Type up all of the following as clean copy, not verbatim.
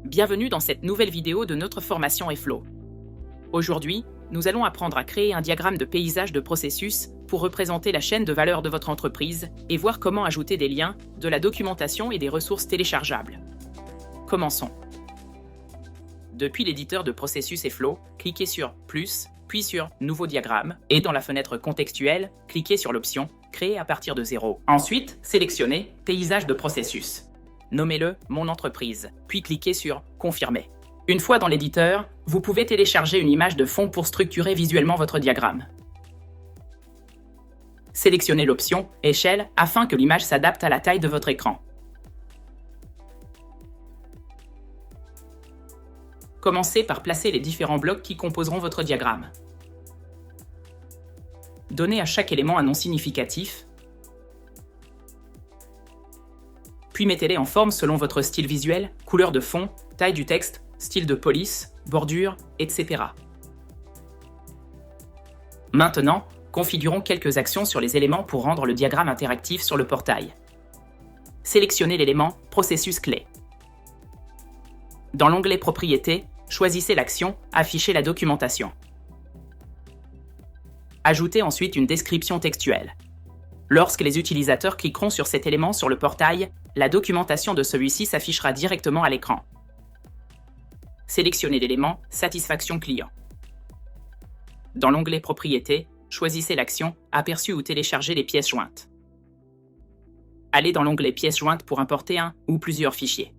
Bienvenue dans cette nouvelle vidéo de notre formation Airflow. Aujourd'hui, nous allons apprendre à créer un diagramme de paysage de processus pour représenter la chaîne de valeur de votre entreprise et voir comment ajouter des liens, de la documentation et des ressources téléchargeables. Commençons. Depuis l'éditeur de processus Airflow, cliquez sur « Plus », puis sur « Nouveau diagramme » et dans la fenêtre contextuelle, cliquez sur l'option « Créer à partir de zéro ». Ensuite, sélectionnez « Paysage de processus ». Nommez-le « Mon entreprise », puis cliquez sur « Confirmer ». Une fois dans l'éditeur, vous pouvez télécharger une image de fond pour structurer visuellement votre diagramme. Sélectionnez l'option « Échelle » afin que l'image s'adapte à la taille de votre écran. Commencez par placer les différents blocs qui composeront votre diagramme. Donnez à chaque élément un nom significatif, puis mettez-les en forme selon votre style visuel, couleur de fond, taille du texte, style de police, bordure, etc. Maintenant, configurons quelques actions sur les éléments pour rendre le diagramme interactif sur le portail. Sélectionnez l'élément « Processus clé ». Dans l'onglet « Propriétés », choisissez l'action « Afficher la documentation ». Ajoutez ensuite une description textuelle. Lorsque les utilisateurs cliqueront sur cet élément sur le portail, la documentation de celui-ci s'affichera directement à l'écran. Sélectionnez l'élément « Satisfaction client ». Dans l'onglet « Propriétés », choisissez l'action « Aperçu ou télécharger les pièces jointes ». Allez dans l'onglet « Pièces jointes » pour importer un ou plusieurs fichiers.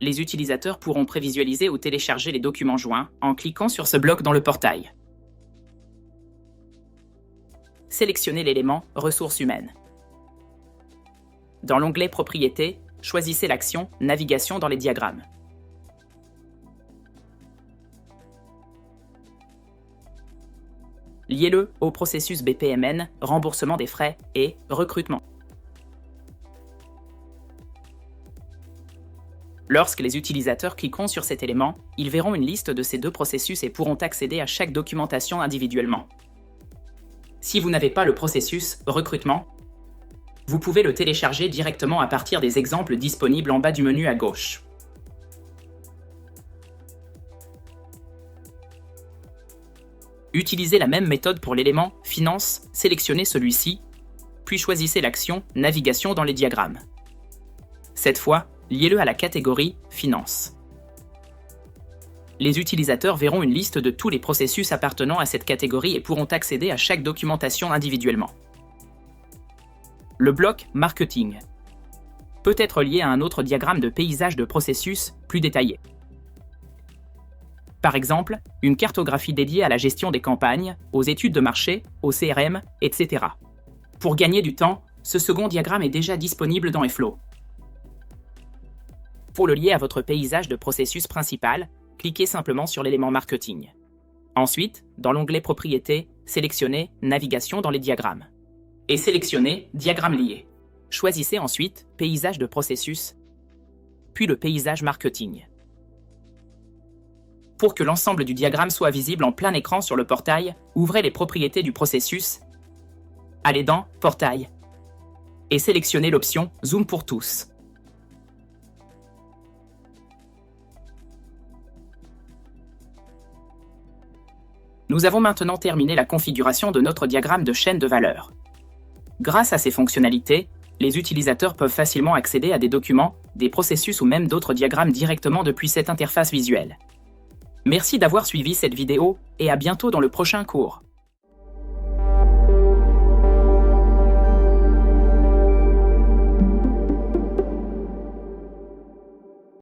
Les utilisateurs pourront prévisualiser ou télécharger les documents joints en cliquant sur ce bloc dans le portail. Sélectionnez l'élément « Ressources humaines ». Dans l'onglet « Propriétés », choisissez l'action « Navigation dans les diagrammes ». Liez-le au processus BPMN, remboursement des frais et recrutement. Lorsque les utilisateurs cliqueront sur cet élément, ils verront une liste de ces deux processus et pourront accéder à chaque documentation individuellement. Si vous n'avez pas le processus recrutement, vous pouvez le télécharger directement à partir des exemples disponibles en bas du menu à gauche. Utilisez la même méthode pour l'élément Finance, sélectionnez celui-ci, puis choisissez l'action Navigation dans les diagrammes. Cette fois, liez-le à la catégorie Finance. Les utilisateurs verront une liste de tous les processus appartenant à cette catégorie et pourront accéder à chaque documentation individuellement. Le bloc Marketing peut être lié à un autre diagramme de paysage de processus plus détaillé. Par exemple, une cartographie dédiée à la gestion des campagnes, aux études de marché, au CRM, etc. Pour gagner du temps, ce second diagramme est déjà disponible dans Airflow. Pour le lier à votre paysage de processus principal, cliquez simplement sur l'élément Marketing. Ensuite, dans l'onglet Propriétés, sélectionnez Navigation dans les diagrammes. Et sélectionnez Diagramme lié. Choisissez ensuite Paysage de processus, puis le paysage Marketing. Pour que l'ensemble du diagramme soit visible en plein écran sur le portail, ouvrez les propriétés du processus, allez dans Portail et sélectionnez l'option Zoom pour tous. Nous avons maintenant terminé la configuration de notre diagramme de chaîne de valeur. Grâce à ces fonctionnalités, les utilisateurs peuvent facilement accéder à des documents, des processus ou même d'autres diagrammes directement depuis cette interface visuelle. Merci d'avoir suivi cette vidéo et à bientôt dans le prochain cours.